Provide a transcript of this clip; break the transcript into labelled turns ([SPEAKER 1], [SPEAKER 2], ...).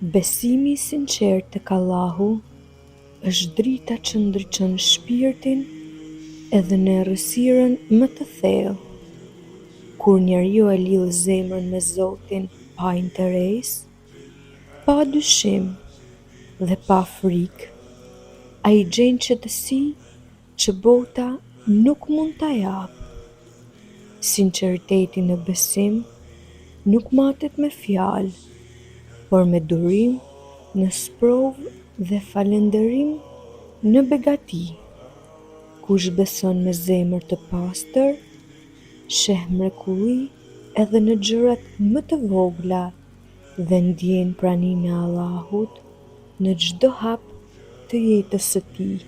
[SPEAKER 1] Besimi I sinqert tek Allahu është drita që ndriçon shpirtin edhe në errësirën më të thellë. Kur njeriu e lidh zemrën me Zotin pa interes, pa dyshim dhe pa frikë, ai gjen qetësi që bota nuk mund ta japë. Sinqeriteti në besim nuk matet me fjalë, por me durim në sprovë dhe falënderim në begati. Kush beson me zemër të pastër, sheh mrekulli edhe në gjërat më të vogla dhe ndjen praninë e Allahut në çdo hap të jetës së tij.